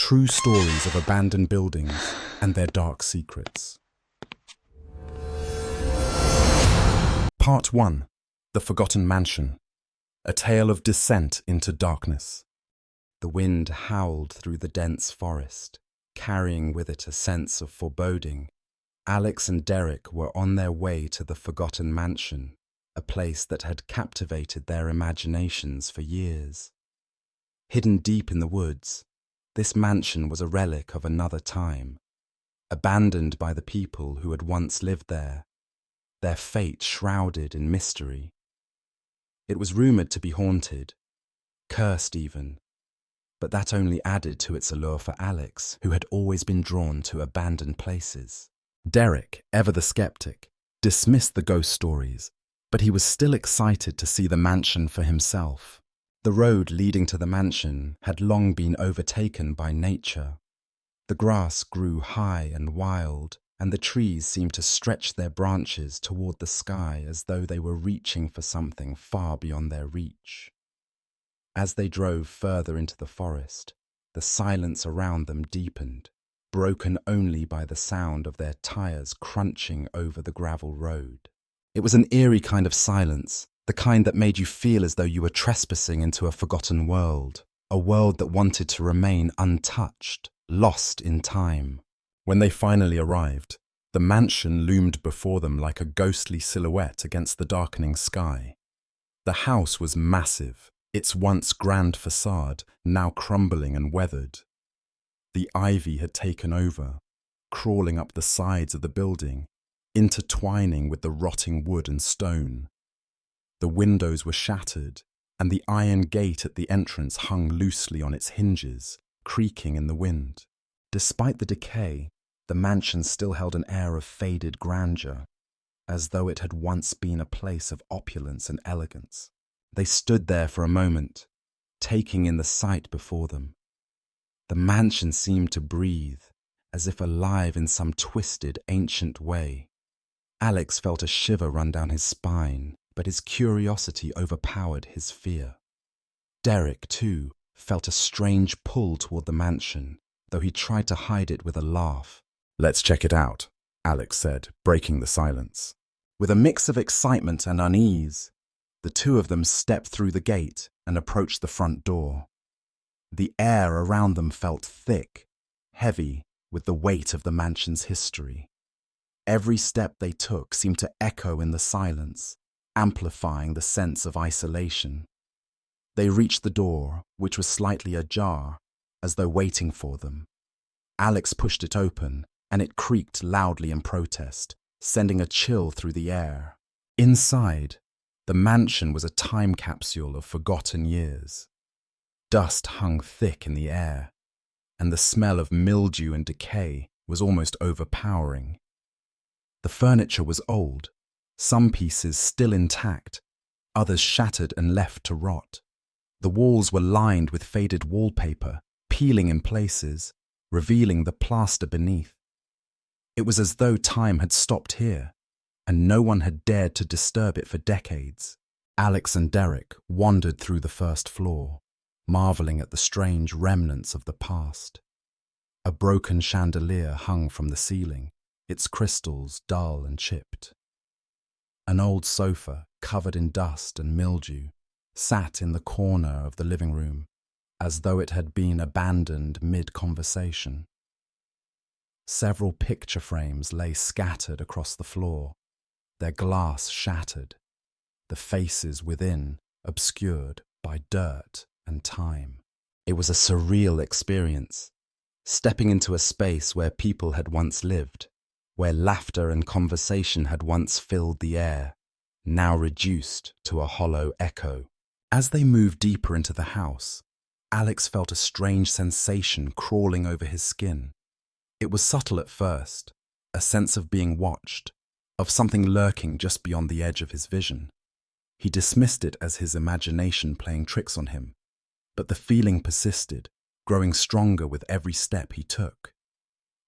True stories of abandoned buildings and their dark secrets. Part 1. The Forgotten Mansion. A tale of descent into darkness. The wind howled through the dense forest, carrying with it a sense of foreboding. Alex and Derek were on their way to the Forgotten Mansion, a place that had captivated their imaginations for years. Hidden deep in the woods, this mansion was a relic of another time, abandoned by the people who had once lived there, their fate shrouded in mystery. It was rumoured to be haunted, cursed even, but that only added to its allure for Alex, who had always been drawn to abandoned places. Derek, ever the skeptic, dismissed the ghost stories, but he was still excited to see the mansion for himself. The road leading to the mansion had long been overtaken by nature. The grass grew high and wild, and the trees seemed to stretch their branches toward the sky as though they were reaching for something far beyond their reach. As they drove further into the forest, the silence around them deepened, broken only by the sound of their tires crunching over the gravel road. It was an eerie kind of silence, the kind that made you feel as though you were trespassing into a forgotten world, a world that wanted to remain untouched, lost in time. When they finally arrived, the mansion loomed before them like a ghostly silhouette against the darkening sky. The house was massive, its once grand facade now crumbling and weathered. The ivy had taken over, crawling up the sides of the building, intertwining with the rotting wood and stone. The windows were shattered, and the iron gate at the entrance hung loosely on its hinges, creaking in the wind. Despite the decay, the mansion still held an air of faded grandeur, as though it had once been a place of opulence and elegance. They stood there for a moment, taking in the sight before them. The mansion seemed to breathe, as if alive in some twisted, ancient way. Alex felt a shiver run down his spine, but his curiosity overpowered his fear. Derek, too, felt a strange pull toward the mansion, though he tried to hide it with a laugh. "Let's check it out," Alex said, breaking the silence. With a mix of excitement and unease, the two of them stepped through the gate and approached the front door. The air around them felt thick, heavy with the weight of the mansion's history. Every step they took seemed to echo in the silence, amplifying the sense of isolation. They reached the door, which was slightly ajar, as though waiting for them. Alex pushed it open, and it creaked loudly in protest, sending a chill through the air. Inside, the mansion was a time capsule of forgotten years. Dust hung thick in the air, and the smell of mildew and decay was almost overpowering. The furniture was old, some pieces still intact, others shattered and left to rot. The walls were lined with faded wallpaper, peeling in places, revealing the plaster beneath. It was as though time had stopped here, and no one had dared to disturb it for decades. Alex and Derek wandered through the first floor, marveling at the strange remnants of the past. A broken chandelier hung from the ceiling, its crystals dull and chipped. An old sofa, covered in dust and mildew, sat in the corner of the living room, as though it had been abandoned mid-conversation. Several picture frames lay scattered across the floor, their glass shattered, the faces within obscured by dirt and time. It was a surreal experience, stepping into a space where people had once lived, where laughter and conversation had once filled the air, now reduced to a hollow echo. As they moved deeper into the house, Alex felt a strange sensation crawling over his skin. It was subtle at first, a sense of being watched, of something lurking just beyond the edge of his vision. He dismissed it as his imagination playing tricks on him, but the feeling persisted, growing stronger with every step he took.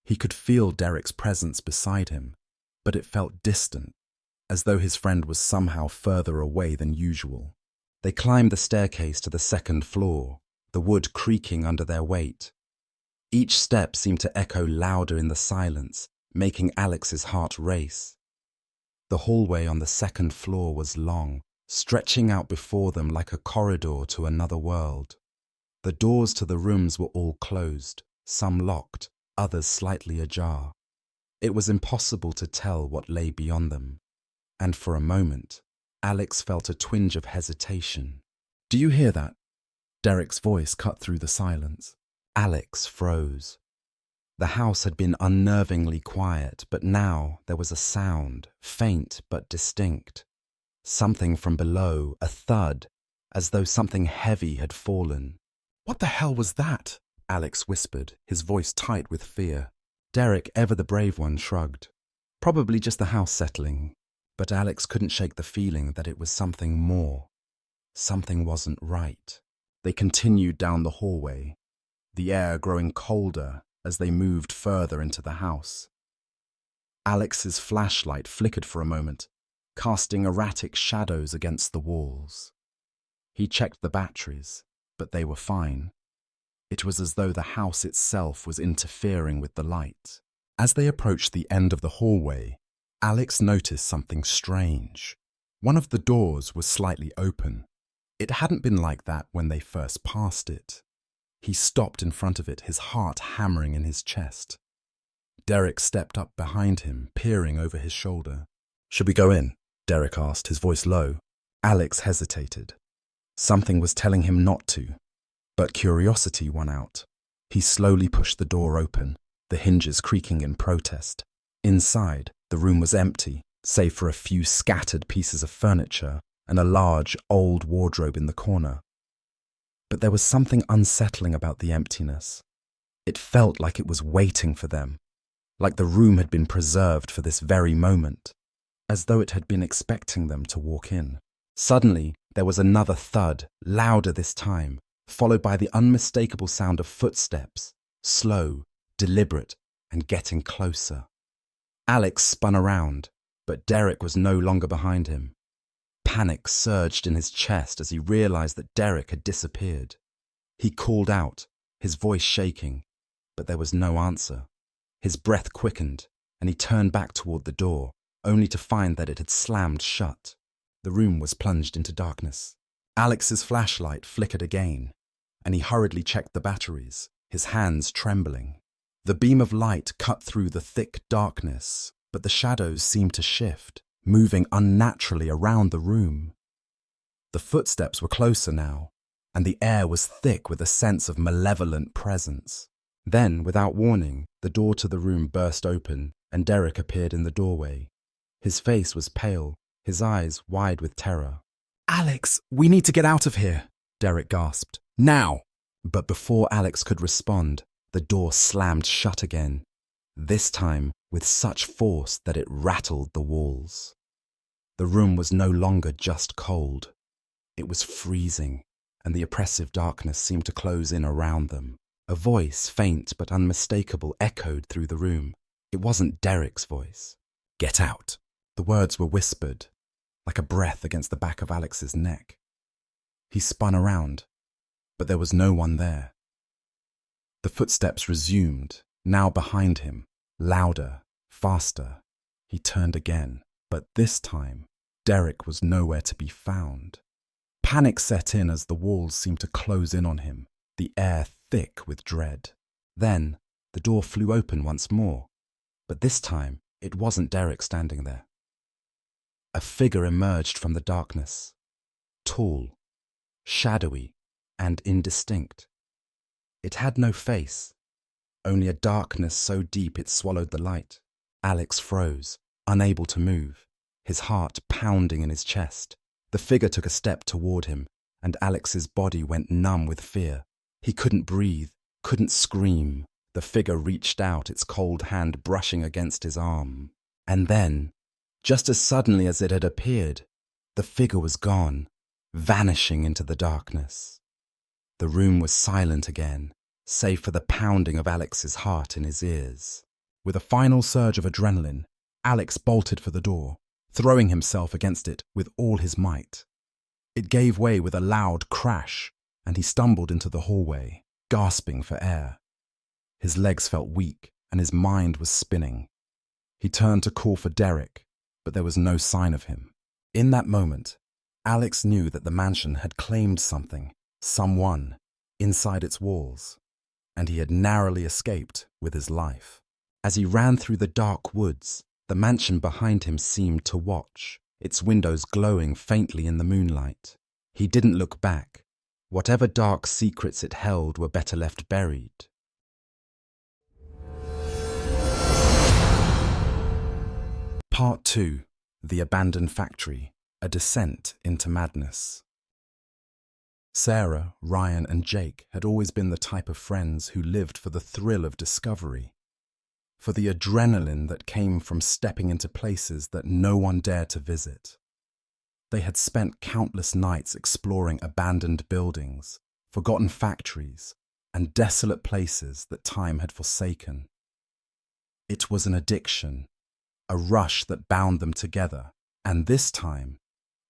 He could feel Derek's presence beside him, but it felt distant, as though his friend was somehow further away than usual. They climbed the staircase to the second floor, the wood creaking under their weight. Each step seemed to echo louder in the silence, making Alex's heart race. The hallway on the second floor was long, stretching out before them like a corridor to another world. The doors to the rooms were all closed, some locked, others slightly ajar. It was impossible to tell what lay beyond them. And for a moment, Alex felt a twinge of hesitation. "Do you hear that?" Derek's voice cut through the silence. Alex froze. The house had been unnervingly quiet, but now there was a sound, faint but distinct. Something from below, a thud, as though something heavy had fallen. "What the hell was that?" Alex whispered, his voice tight with fear. Derek, ever the brave one, shrugged. Probably just the house settling, but Alex couldn't shake the feeling that it was something more. Something wasn't right. They continued down the hallway, the air growing colder as they moved further into the house. Alex's flashlight flickered for a moment, casting erratic shadows against the walls. He checked the batteries, but they were fine. It was as though the house itself was interfering with the light. As they approached the end of the hallway, Alex noticed something strange. One of the doors was slightly open. It hadn't been like that when they first passed it. He stopped in front of it, his heart hammering in his chest. Derek stepped up behind him, peering over his shoulder. "Should we go in?" Derek asked, his voice low. Alex hesitated. Something was telling him not to, but curiosity won out. He slowly pushed the door open, the hinges creaking in protest. Inside, the room was empty, save for a few scattered pieces of furniture and a large, old wardrobe in the corner. But there was something unsettling about the emptiness. It felt like it was waiting for them, like the room had been preserved for this very moment, as though it had been expecting them to walk in. Suddenly, there was another thud, louder this time, followed by the unmistakable sound of footsteps, slow, deliberate, and getting closer. Alex spun around, but Derek was no longer behind him. Panic surged in his chest as he realized that Derek had disappeared. He called out, his voice shaking, but there was no answer. His breath quickened, and he turned back toward the door, only to find that it had slammed shut. The room was plunged into darkness. Alex's flashlight flickered again, and he hurriedly checked the batteries, his hands trembling. The beam of light cut through the thick darkness, but the shadows seemed to shift, moving unnaturally around the room. The footsteps were closer now, and the air was thick with a sense of malevolent presence. Then, without warning, the door to the room burst open, and Derek appeared in the doorway. His face was pale, his eyes wide with terror. "Alex, we need to get out of here," Derek gasped. "Now!" But before Alex could respond, the door slammed shut again, this time with such force that it rattled the walls. The room was no longer just cold. It was freezing, and the oppressive darkness seemed to close in around them. A voice, faint but unmistakable, echoed through the room. It wasn't Derek's voice. "Get out." The words were whispered, like a breath against the back of Alex's neck. He spun around, but there was no one there. The footsteps resumed, now behind him, louder, faster. He turned again, but this time, Derek was nowhere to be found. Panic set in as the walls seemed to close in on him, the air thick with dread. Then, the door flew open once more, but this time, it wasn't Derek standing there. A figure emerged from the darkness, tall, shadowy, and indistinct. It had no face, only a darkness so deep it swallowed the light. Alex froze, unable to move, his heart pounding in his chest. The figure took a step toward him, and Alex's body went numb with fear. He couldn't breathe, couldn't scream. The figure reached out, its cold hand brushing against his arm. And then, just as suddenly as it had appeared, the figure was gone, vanishing into the darkness. The room was silent again, save for the pounding of Alex's heart in his ears. With a final surge of adrenaline, Alex bolted for the door, throwing himself against it with all his might. It gave way with a loud crash, and he stumbled into the hallway, gasping for air. His legs felt weak and his mind was spinning. He turned to call for Derek, but there was no sign of him. In that moment, Alex knew that the mansion had claimed something, someone, inside its walls, and he had narrowly escaped with his life. As he ran through the dark woods, the mansion behind him seemed to watch, its windows glowing faintly in the moonlight. He didn't look back. Whatever dark secrets it held were better left buried. Part 2. The Abandoned Factory, A Descent into Madness. Sarah, Ryan, and Jake had always been the type of friends who lived for the thrill of discovery, for the adrenaline that came from stepping into places that no one dared to visit. They had spent countless nights exploring abandoned buildings, forgotten factories, and desolate places that time had forsaken. It was an addiction, a rush that bound them together, and this time,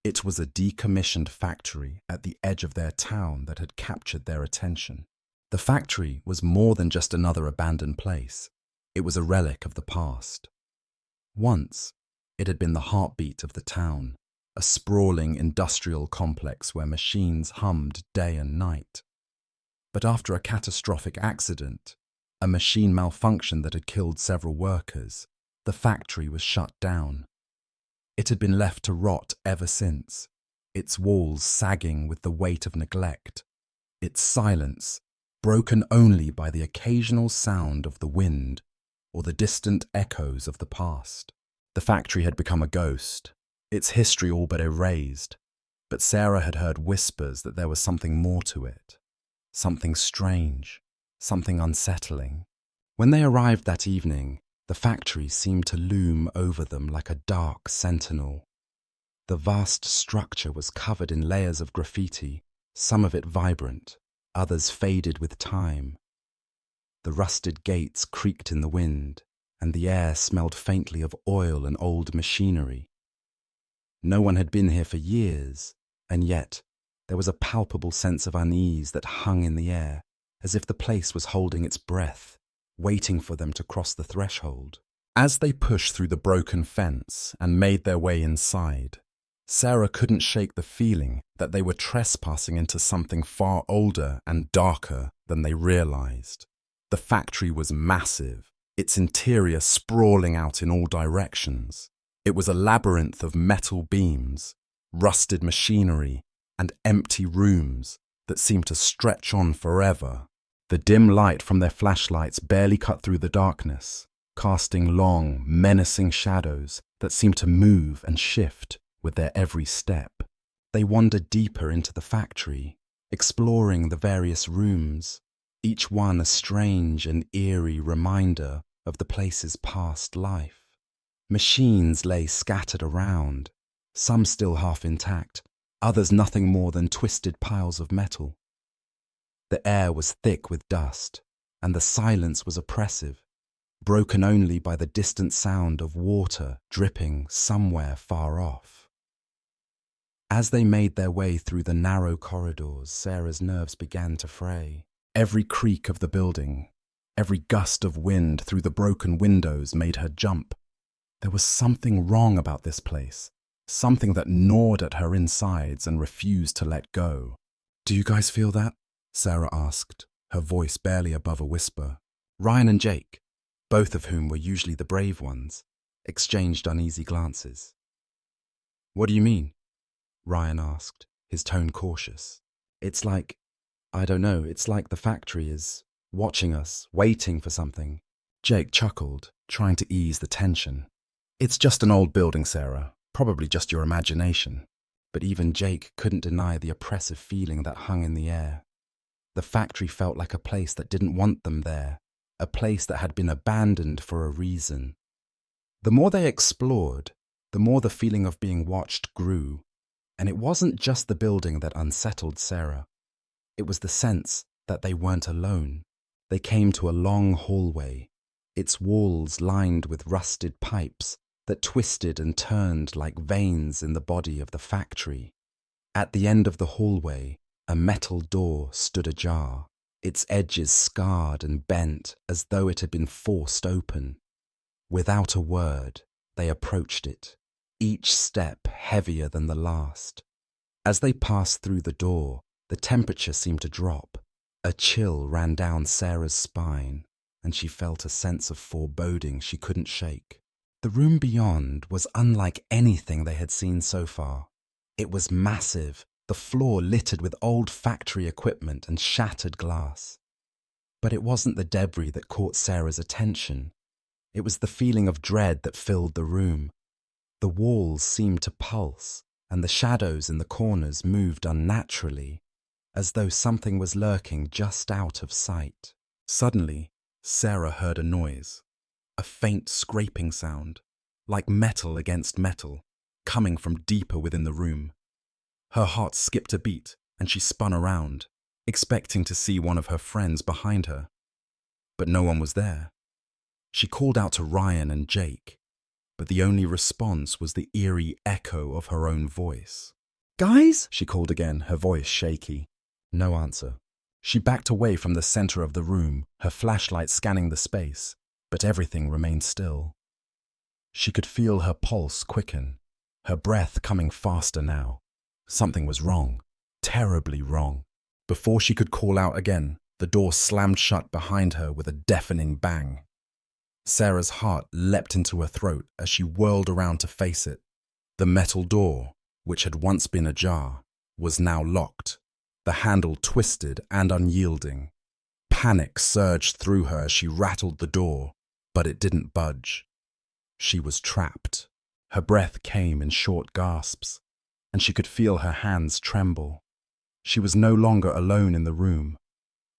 it was a decommissioned factory at the edge of their town that had captured their attention. The factory was more than just another abandoned place. It was a relic of the past. Once, it had been the heartbeat of the town, a sprawling industrial complex where machines hummed day and night. But after a catastrophic accident, a machine malfunction that had killed several workers, the factory was shut down. It had been left to rot ever since, its walls sagging with the weight of neglect, its silence broken only by the occasional sound of the wind or the distant echoes of the past. The factory had become a ghost, its history all but erased, but Sarah had heard whispers that there was something more to it, something strange, something unsettling. When they arrived that evening, the factory seemed to loom over them like a dark sentinel. The vast structure was covered in layers of graffiti, some of it vibrant, others faded with time. The rusted gates creaked in the wind, and the air smelled faintly of oil and old machinery. No one had been here for years, and yet there was a palpable sense of unease that hung in the air, as if the place was holding its breath, waiting for them to cross the threshold. As they pushed through the broken fence and made their way inside, Sarah couldn't shake the feeling that they were trespassing into something far older and darker than they realized. The factory was massive, its interior sprawling out in all directions. It was a labyrinth of metal beams, rusted machinery, and empty rooms that seemed to stretch on forever. The dim light from their flashlights barely cut through the darkness, casting long, menacing shadows that seemed to move and shift with their every step. They wandered deeper into the factory, exploring the various rooms, each one a strange and eerie reminder of the place's past life. Machines lay scattered around, some still half intact, others nothing more than twisted piles of metal. The air was thick with dust, and the silence was oppressive, broken only by the distant sound of water dripping somewhere far off. As they made their way through the narrow corridors, Sarah's nerves began to fray. Every creak of the building, every gust of wind through the broken windows made her jump. There was something wrong about this place, something that gnawed at her insides and refused to let go. "Do you guys feel that?" Sarah asked, her voice barely above a whisper. Ryan and Jake, both of whom were usually the brave ones, exchanged uneasy glances. "What do you mean?" Ryan asked, his tone cautious. "It's like, I don't know, it's like the factory is watching us, waiting for something." Jake chuckled, trying to ease the tension. "It's just an old building, Sarah, probably just your imagination." But even Jake couldn't deny the oppressive feeling that hung in the air. The factory felt like a place that didn't want them there, a place that had been abandoned for a reason. The more they explored, the more the feeling of being watched grew. And it wasn't just the building that unsettled Sarah. It was the sense that they weren't alone. They came to a long hallway, its walls lined with rusted pipes that twisted and turned like veins in the body of the factory. At the end of the hallway, a metal door stood ajar, its edges scarred and bent as though it had been forced open. Without a word, they approached it, each step heavier than the last. As they passed through the door, the temperature seemed to drop. A chill ran down Sarah's spine, and she felt a sense of foreboding she couldn't shake. The room beyond was unlike anything they had seen so far. It was massive, the floor littered with old factory equipment and shattered glass. But it wasn't the debris that caught Sarah's attention. It was the feeling of dread that filled the room. The walls seemed to pulse, and the shadows in the corners moved unnaturally, as though something was lurking just out of sight. Suddenly, Sarah heard a noise, a faint scraping sound, like metal against metal, coming from deeper within the room. Her heart skipped a beat, and she spun around, expecting to see one of her friends behind her. But no one was there. She called out to Ryan and Jake, but the only response was the eerie echo of her own voice. "Guys?" she called again, her voice shaky. No answer. She backed away from the center of the room, her flashlight scanning the space, but everything remained still. She could feel her pulse quicken, her breath coming faster now. Something was wrong, terribly wrong. Before she could call out again, the door slammed shut behind her with a deafening bang. Sarah's heart leapt into her throat as she whirled around to face it. The metal door, which had once been ajar, was now locked, the handle twisted and unyielding. Panic surged through her as she rattled the door, but it didn't budge. She was trapped. Her breath came in short gasps, and she could feel her hands tremble. She was no longer alone in the room.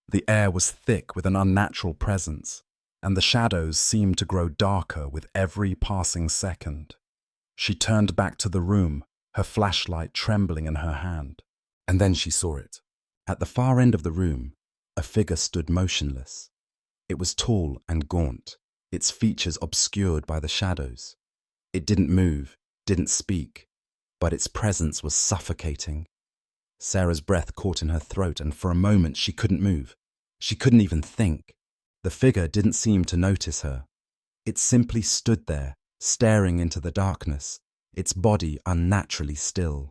The air was thick with an unnatural presence, and the shadows seemed to grow darker with every passing second. She turned back to the room, her flashlight trembling in her hand. And then she saw it. At the far end of the room, a figure stood motionless. It was tall and gaunt, its features obscured by the shadows. It didn't move, didn't speak, but its presence was suffocating. Sarah's breath caught in her throat, and for a moment she couldn't move. She couldn't even think. The figure didn't seem to notice her. It simply stood there, staring into the darkness, its body unnaturally still.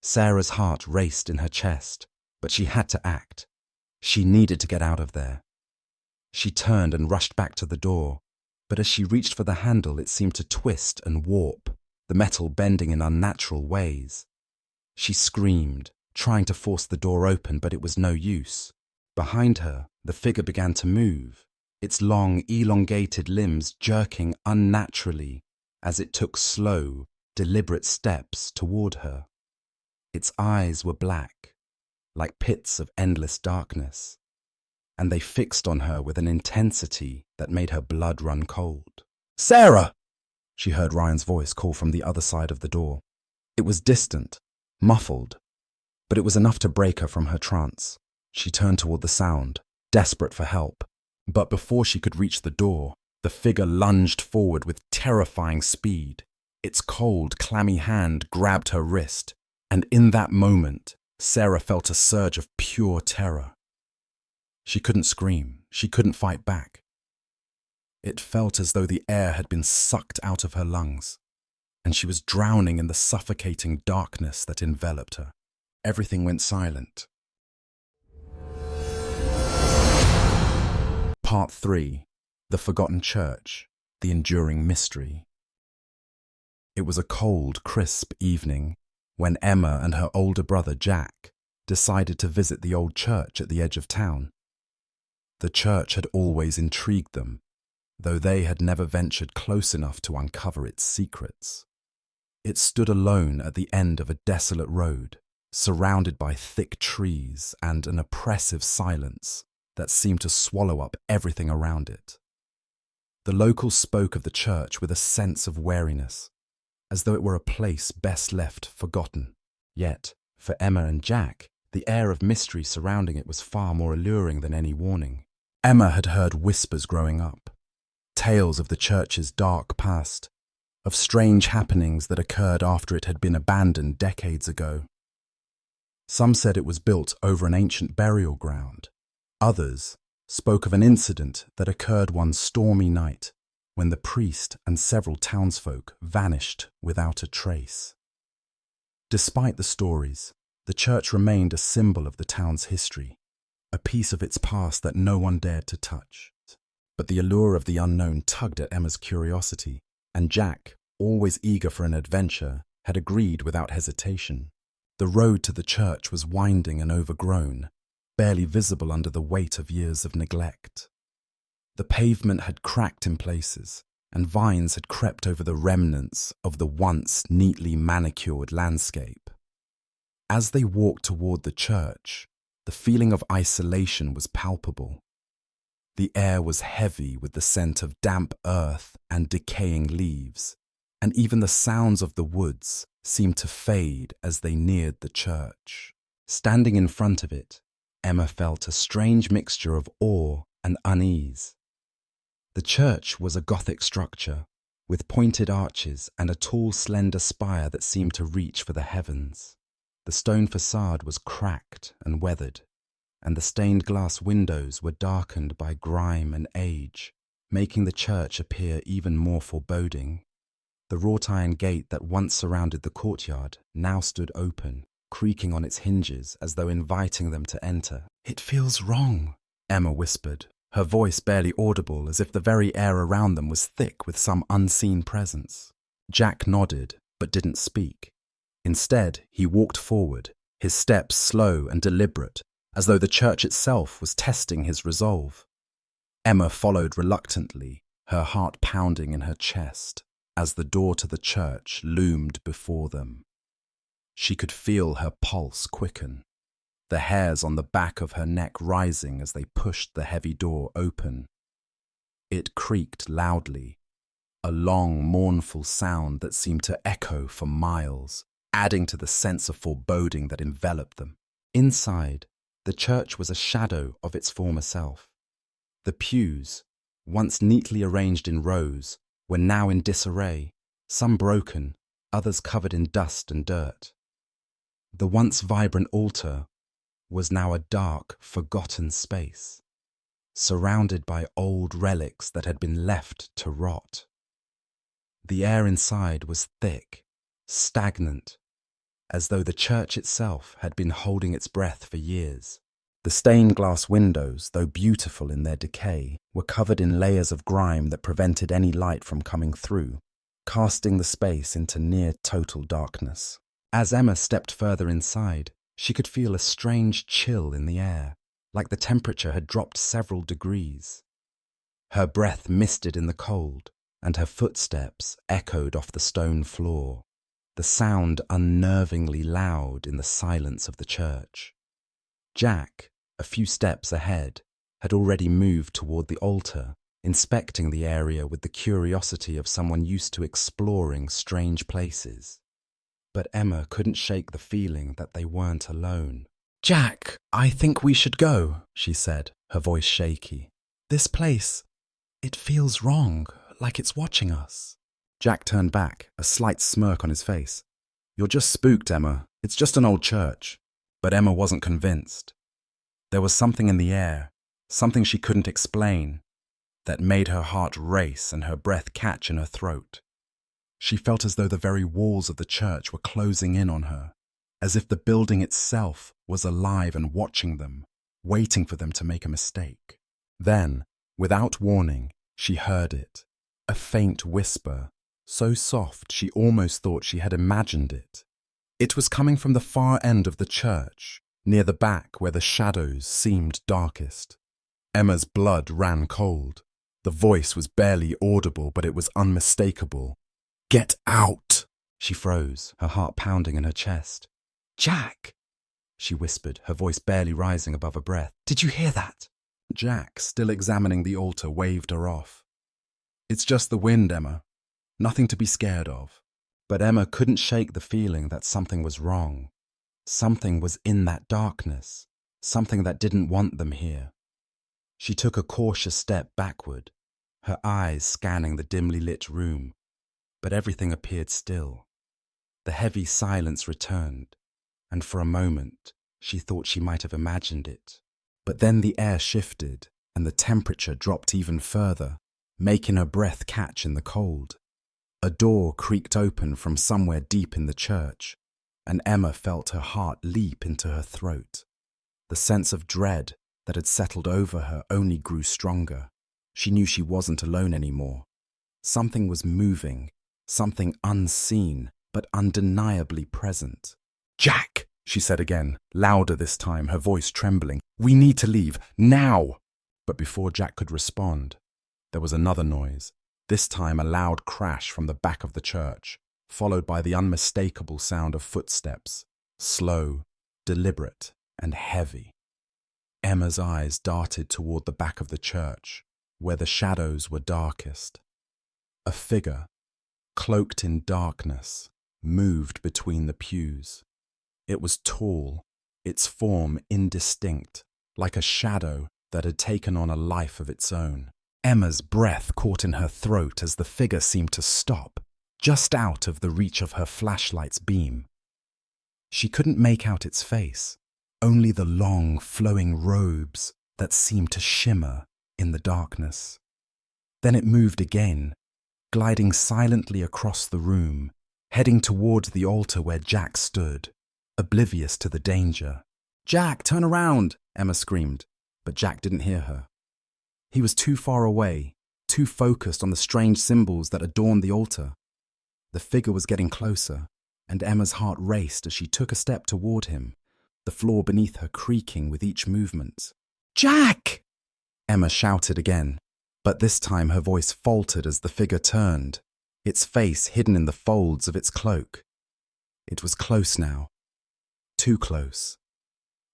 Sarah's heart raced in her chest, but she had to act. She needed to get out of there. She turned and rushed back to the door, but as she reached for the handle, it seemed to twist and warp, the metal bending in unnatural ways. She screamed, trying to force the door open, but it was no use. Behind her, the figure began to move, its long, elongated limbs jerking unnaturally as it took slow, deliberate steps toward her. Its eyes were black, like pits of endless darkness, and they fixed on her with an intensity that made her blood run cold. "Sarah!" she heard Ryan's voice call from the other side of the door. It was distant, muffled, but it was enough to break her from her trance. She turned toward the sound, desperate for help, but before she could reach the door, the figure lunged forward with terrifying speed. Its cold, clammy hand grabbed her wrist, and in that moment, Sarah felt a surge of pure terror. She couldn't scream, she couldn't fight back. It felt as though the air had been sucked out of her lungs, and she was drowning in the suffocating darkness that enveloped her. Everything went silent. Part 3. The Forgotten Church, the Enduring Mystery. It was a cold, crisp evening when Emma and her older brother Jack decided to visit the old church at the edge of town. The church had always intrigued them, though they had never ventured close enough to uncover its secrets. It stood alone at the end of a desolate road, surrounded by thick trees and an oppressive silence that seemed to swallow up everything around it. The locals spoke of the church with a sense of wariness, as though it were a place best left forgotten. Yet, for Emma and Jack, the air of mystery surrounding it was far more alluring than any warning. Emma had heard whispers growing up, tales of the church's dark past, of strange happenings that occurred after it had been abandoned decades ago. Some said it was built over an ancient burial ground, Others spoke of an incident that occurred one stormy night when the priest and several townsfolk vanished without a trace. Despite the stories, the church remained a symbol of the town's history, a piece of its past that no one dared to touch. But the allure of the unknown tugged at Emma's curiosity, and Jack, always eager for an adventure, had agreed without hesitation. The road to the church was winding and overgrown, barely visible under the weight of years of neglect. The pavement had cracked in places, and vines had crept over the remnants of the once neatly manicured landscape. As they walked toward the church, the feeling of isolation was palpable. The air was heavy with the scent of damp earth and decaying leaves, and even the sounds of the woods seemed to fade as they neared the church. Standing in front of it, Emma felt a strange mixture of awe and unease. The church was a Gothic structure, with pointed arches and a tall, slender spire that seemed to reach for the heavens. The stone facade was cracked and weathered, and the stained glass windows were darkened by grime and age, making the church appear even more foreboding. The wrought iron gate that once surrounded the courtyard now stood open, creaking on its hinges as though inviting them to enter. "It feels wrong," Emma whispered, her voice barely audible, as if the very air around them was thick with some unseen presence. Jack nodded, but didn't speak. Instead, he walked forward, his steps slow and deliberate, as though the church itself was testing his resolve. Emma followed reluctantly, her heart pounding in her chest, as the door to the church loomed before them. She could feel her pulse quicken, the hairs on the back of her neck rising as they pushed the heavy door open. It creaked loudly, a long, mournful sound that seemed to echo for miles, adding to the sense of foreboding that enveloped them. Inside, the church was a shadow of its former self. The pews, once neatly arranged in rows, were now in disarray, some broken, others covered in dust and dirt. The once vibrant altar was now a dark, forgotten space, surrounded by old relics that had been left to rot. The air inside was thick, stagnant, as though the church itself had been holding its breath for years. The stained glass windows, though beautiful in their decay, were covered in layers of grime that prevented any light from coming through, casting the space into near total darkness. As Emma stepped further inside, she could feel a strange chill in the air, like the temperature had dropped several degrees. Her breath misted in the cold, and her footsteps echoed off the stone floor, the sound unnervingly loud in the silence of the church. Jack, a few steps ahead, had already moved toward the altar, inspecting the area with the curiosity of someone used to exploring strange places. But Emma couldn't shake the feeling that they weren't alone. "Jack, I think we should go," she said, her voice shaky. "This place, it feels wrong, like it's watching us." Jack turned back, a slight smirk on his face. "You're just spooked, Emma. It's just an old church." But Emma wasn't convinced. There was something in the air, something she couldn't explain, that made her heart race and her breath catch in her throat. She felt as though the very walls of the church were closing in on her, as if the building itself was alive and watching them, waiting for them to make a mistake. Then, without warning, she heard it, a faint whisper, so soft she almost thought she had imagined it. It was coming from the far end of the church, near the back where the shadows seemed darkest. Emma's blood ran cold. The voice was barely audible, but it was unmistakable. "Get out!" She froze, her heart pounding in her chest. "Jack!" she whispered, her voice barely rising above her breath. "Did you hear that?" Jack, still examining the altar, waved her off. "It's just the wind, Emma. Nothing to be scared of." But Emma couldn't shake the feeling that something was wrong. Something was in that darkness, something that didn't want them here. She took a cautious step backward, her eyes scanning the dimly lit room, but everything appeared still. The heavy silence returned, and for a moment she thought she might have imagined it. But then the air shifted and the temperature dropped even further, making her breath catch in the cold. A door creaked open from somewhere deep in the church, and Emma felt her heart leap into her throat. The sense of dread that had settled over her only grew stronger. She knew she wasn't alone anymore. Something was moving, something unseen but undeniably present. "Jack!" she said again, louder this time, her voice trembling. "We need to leave, now!" But before Jack could respond, there was another noise, this time a loud crash from the back of the church, followed by the unmistakable sound of footsteps, slow, deliberate, and heavy. Emma's eyes darted toward the back of the church, where the shadows were darkest. A figure, cloaked in darkness, moved between the pews. It was tall, its form indistinct, like a shadow that had taken on a life of its own. Emma's breath caught in her throat as the figure seemed to stop, just out of the reach of her flashlight's beam. She couldn't make out its face, only the long, flowing robes that seemed to shimmer in the darkness. Then it moved again, gliding silently across the room, heading towards the altar where Jack stood, oblivious to the danger. "Jack, turn around!" Emma screamed, but Jack didn't hear her. He was too far away, too focused on the strange symbols that adorned the altar. The figure was getting closer, and Emma's heart raced as she took a step toward him, the floor beneath her creaking with each movement. "Jack!" Emma shouted again, but this time her voice faltered as the figure turned, its face hidden in the folds of its cloak. It was close now. Too close.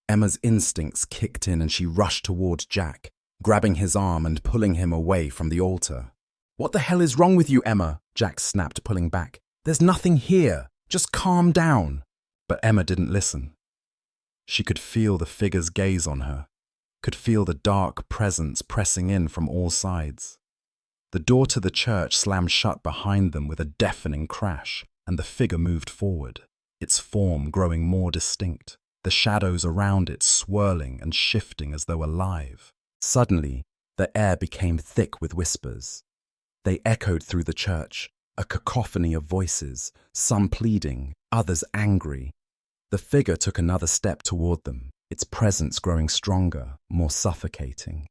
Emma's instincts kicked in and she rushed toward Jack, grabbing his arm and pulling him away from the altar. "What the hell is wrong with you, Emma?" Jack snapped, pulling back. "There's nothing here. Just calm down." But Emma didn't listen. She could feel the figure's gaze on her, could feel the dark presence pressing in from all sides. The door to the church slammed shut behind them with a deafening crash, and the figure moved forward, its form growing more distinct, the shadows around it swirling and shifting as though alive. Suddenly, the air became thick with whispers. They echoed through the church, a cacophony of voices, some pleading, others angry. The figure took another step toward them, its presence growing stronger, more suffocating.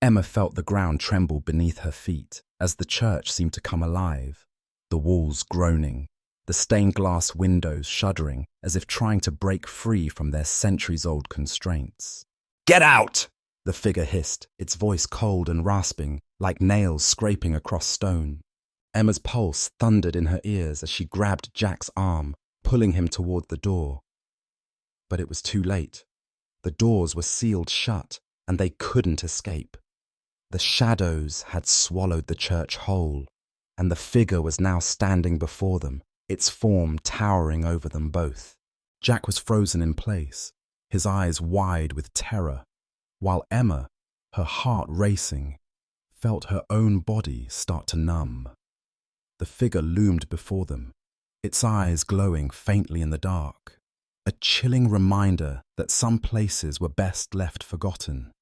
Emma felt the ground tremble beneath her feet as the church seemed to come alive, the walls groaning, the stained glass windows shuddering as if trying to break free from their centuries-old constraints. "Get out!" the figure hissed, its voice cold and rasping, like nails scraping across stone. Emma's pulse thundered in her ears as she grabbed Jack's arm, pulling him toward the door. But it was too late. The doors were sealed shut, and they couldn't escape. The shadows had swallowed the church whole, and the figure was now standing before them, its form towering over them both. Jack was frozen in place, his eyes wide with terror, while Emma, her heart racing, felt her own body start to numb. The figure loomed before them, its eyes glowing faintly in the dark, a chilling reminder that some places were best left forgotten,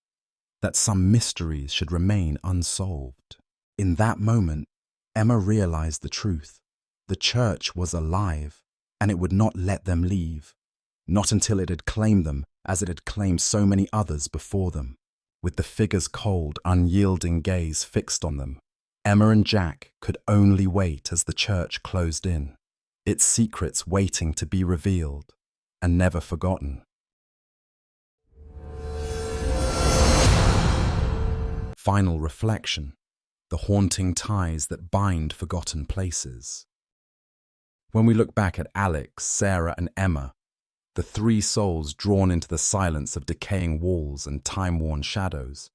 that some mysteries should remain unsolved. In that moment, Emma realized the truth. The church was alive, and it would not let them leave, not until it had claimed them as it had claimed so many others before them. With the figure's cold, unyielding gaze fixed on them, Emma and Jack could only wait as the church closed in, its secrets waiting to be revealed and never forgotten. Final reflection: the haunting ties that bind forgotten places. When we look back at Alex, Sarah, and Emma, the three souls drawn into the silence of decaying walls and time-worn shadows,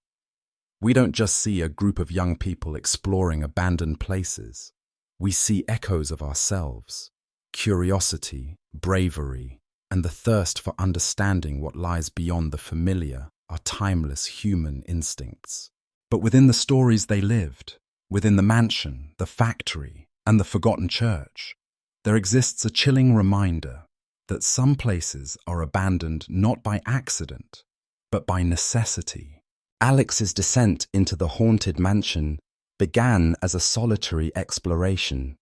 we don't just see a group of young people exploring abandoned places. We see echoes of ourselves, curiosity, bravery, and the thirst for understanding what lies beyond the familiar, our timeless human instincts. But within the stories they lived, within the mansion, the factory, and the forgotten church, there exists a chilling reminder that some places are abandoned not by accident, but by necessity. Alex's descent into the haunted mansion began as a solitary exploration,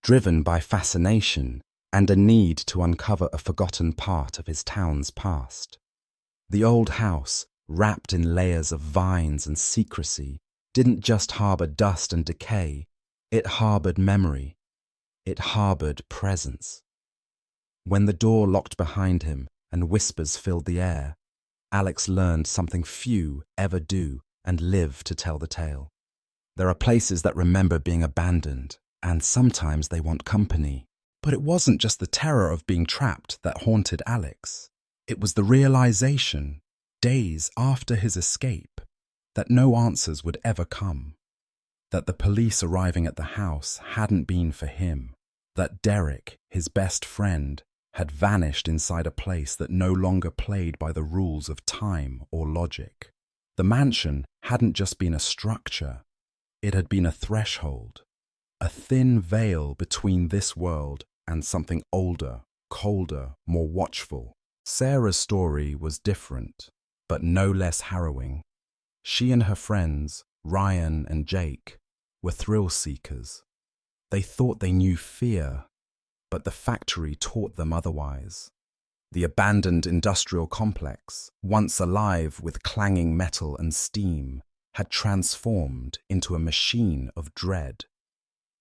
driven by fascination and a need to uncover a forgotten part of his town's past. The old house, wrapped in layers of vines and secrecy, didn't just harbour dust and decay, it harboured memory. It harboured presence. When the door locked behind him and whispers filled the air, Alex learned something few ever do and live to tell the tale. There are places that remember being abandoned, and sometimes they want company. But it wasn't just the terror of being trapped that haunted Alex. It was the realization, days after his escape, that no answers would ever come. That the police arriving at the house hadn't been for him. That Derek, his best friend, had vanished inside a place that no longer played by the rules of time or logic. The mansion hadn't just been a structure, it had been a threshold, a thin veil between this world and something older, colder, more watchful. Sarah's story was different, but no less harrowing. She and her friends, Ryan and Jake, were thrill seekers. They thought they knew fear, but the factory taught them otherwise. The abandoned industrial complex, once alive with clanging metal and steam, had transformed into a machine of dread.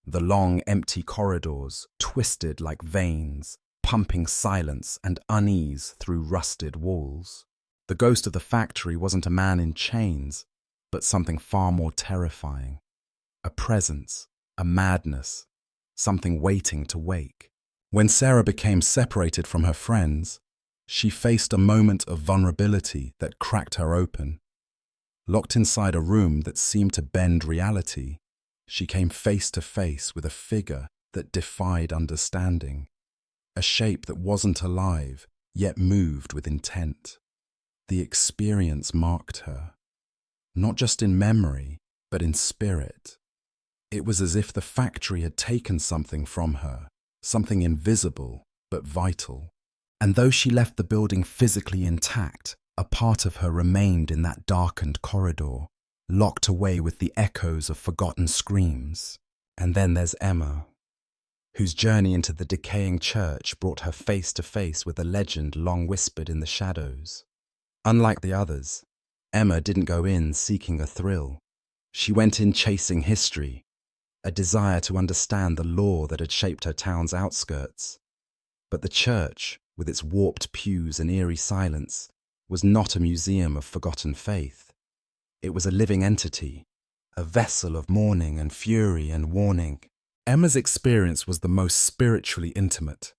The long, empty corridors twisted like veins, pumping silence and unease through rusted walls. The ghost of the factory wasn't a man in chains, but something far more terrifying. A presence, a madness, something waiting to wake. When Sarah became separated from her friends, she faced a moment of vulnerability that cracked her open. Locked inside a room that seemed to bend reality, she came face to face with a figure that defied understanding, a shape that wasn't alive, yet moved with intent. The experience marked her, not just in memory, but in spirit. It was as if the factory had taken something from her, something invisible but vital. And though she left the building physically intact, a part of her remained in that darkened corridor, locked away with the echoes of forgotten screams. And then there's Emma, whose journey into the decaying church brought her face to face with a legend long whispered in the shadows. Unlike the others, Emma didn't go in seeking a thrill. She went in chasing history, a desire to understand the law that had shaped her town's outskirts. But the church, with its warped pews and eerie silence, was not a museum of forgotten faith. It was a living entity, a vessel of mourning and fury and warning. Emma's experience was the most spiritually intimate.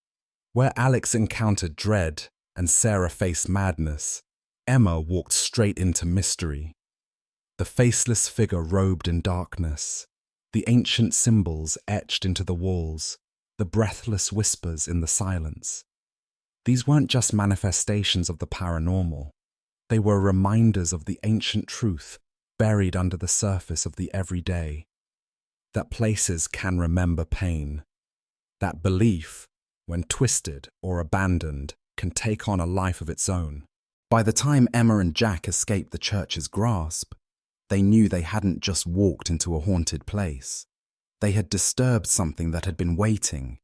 Where Alex encountered dread and Sarah faced madness, Emma walked straight into mystery. The faceless figure robed in darkness, the ancient symbols etched into the walls, the breathless whispers in the silence. These weren't just manifestations of the paranormal. They were reminders of the ancient truth buried under the surface of the everyday. That places can remember pain. That belief, when twisted or abandoned, can take on a life of its own. By the time Emma and Jack escaped the church's grasp, they knew they hadn't just walked into a haunted place. They had disturbed something that had been waiting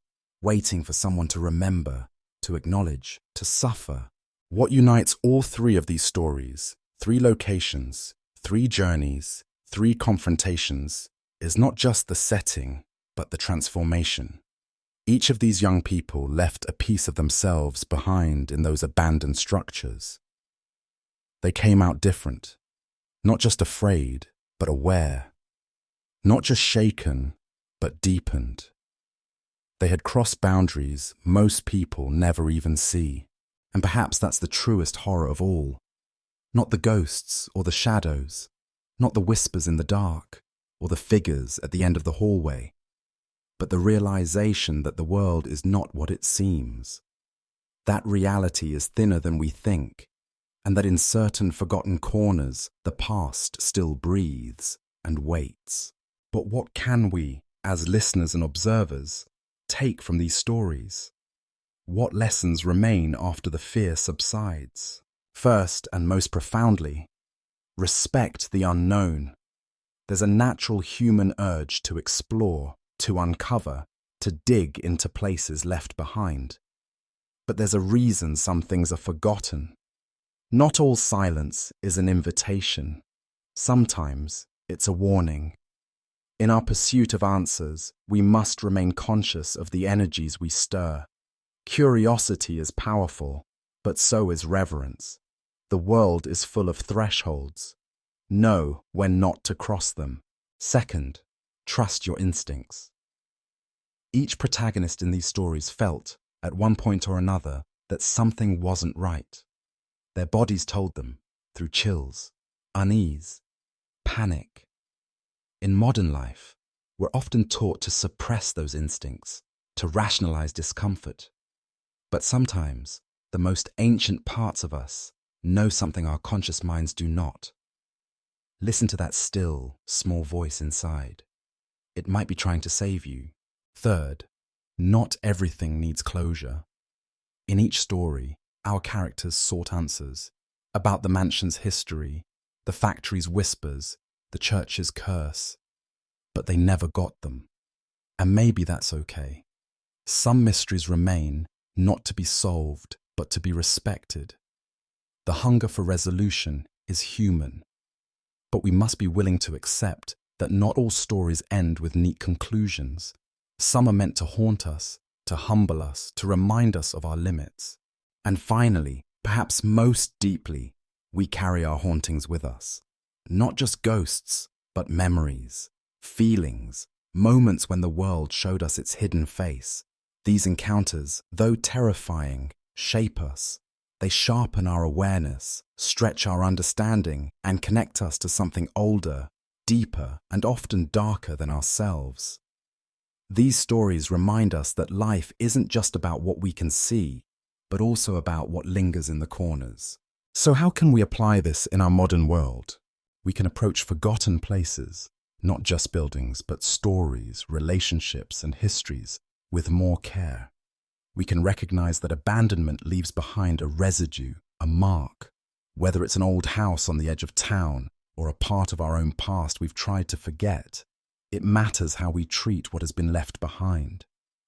for someone to remember, to acknowledge, to suffer. What unites all three of these stories, 3 locations, 3 journeys, 3 confrontations, is not just the setting, but the transformation. Each of these young people left a piece of themselves behind in those abandoned structures. They came out different. Not just afraid, but aware. Not just shaken, but deepened. They had crossed boundaries most people never even see. And perhaps that's the truest horror of all. Not the ghosts or the shadows, not the whispers in the dark, or the figures at the end of the hallway, but the realization that the world is not what it seems. That reality is thinner than we think, and that in certain forgotten corners, the past still breathes and waits. But what can we, as listeners and observers, take from these stories? What lessons remain after the fear subsides? First and most profoundly, respect the unknown. There's a natural human urge to explore, to uncover, to dig into places left behind. But there's a reason some things are forgotten. Not all silence is an invitation. Sometimes it's a warning. In our pursuit of answers, we must remain conscious of the energies we stir. Curiosity is powerful, but so is reverence. The world is full of thresholds. Know when not to cross them. Second, trust your instincts. Each protagonist in these stories felt, at one point or another, that something wasn't right. Their bodies told them, through chills, unease, panic. In modern life, we're often taught to suppress those instincts, to rationalize discomfort. But sometimes, the most ancient parts of us know something our conscious minds do not. Listen to that still, small voice inside. It might be trying to save you. Third, not everything needs closure. In each story, our characters sought answers about the mansion's history, the factory's whispers, the church's curse. But they never got them. And maybe that's okay. Some mysteries remain, not to be solved, but to be respected. The hunger for resolution is human. But we must be willing to accept that not all stories end with neat conclusions. Some are meant to haunt us, to humble us, to remind us of our limits. And finally, perhaps most deeply, we carry our hauntings with us. Not just ghosts, but memories, feelings, moments when the world showed us its hidden face. These encounters, though terrifying, shape us. They sharpen our awareness, stretch our understanding, and connect us to something older, deeper, and often darker than ourselves. These stories remind us that life isn't just about what we can see, but also about what lingers in the corners. So how can we apply this in our modern world? We can approach forgotten places, not just buildings, but stories, relationships, and histories, with more care. We can recognize that abandonment leaves behind a residue, a mark. Whether it's an old house on the edge of town or a part of our own past we've tried to forget, it matters how we treat what has been left behind.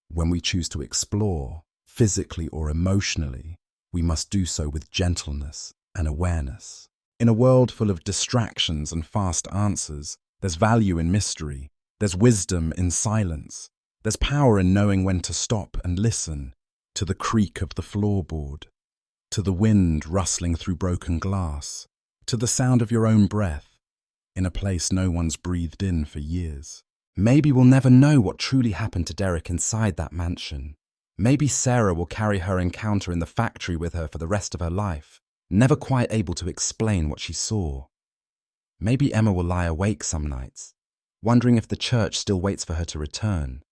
When we choose to explore, physically or emotionally, we must do so with gentleness and awareness. In a world full of distractions and fast answers, there's value in mystery, there's wisdom in silence, there's power in knowing when to stop and listen to the creak of the floorboard, to the wind rustling through broken glass, to the sound of your own breath in a place no one's breathed in for years. Maybe we'll never know what truly happened to Derek inside that mansion. Maybe Sarah will carry her encounter in the factory with her for the rest of her life, never quite able to explain what she saw. Maybe Emma will lie awake some nights, wondering if the church still waits for her to return.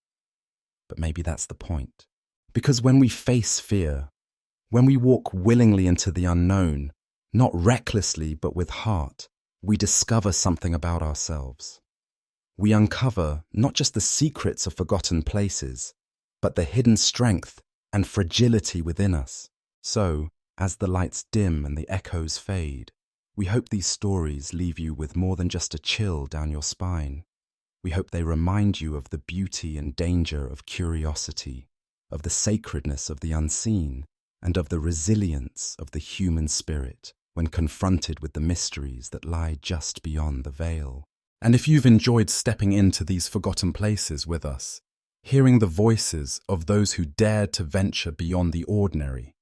But maybe that's the point. Because when we face fear, when we walk willingly into the unknown, not recklessly but with heart, we discover something about ourselves. We uncover not just the secrets of forgotten places, but the hidden strength and fragility within us. So, as the lights dim and the echoes fade, we hope these stories leave you with more than just a chill down your spine. We hope they remind you of the beauty and danger of curiosity, of the sacredness of the unseen, and of the resilience of the human spirit when confronted with the mysteries that lie just beyond the veil. And if you've enjoyed stepping into these forgotten places with us, hearing the voices of those who dared to venture beyond the ordinary,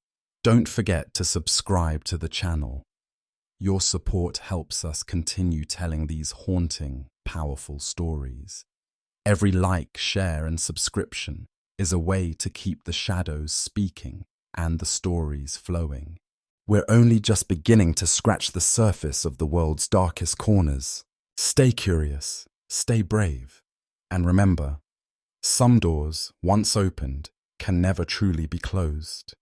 don't forget to subscribe to the channel. Your support helps us continue telling these haunting, powerful stories. Every like, share, and subscription is a way to keep the shadows speaking and the stories flowing. We're only just beginning to scratch the surface of the world's darkest corners. Stay curious, stay brave, and remember, some doors, once opened, can never truly be closed.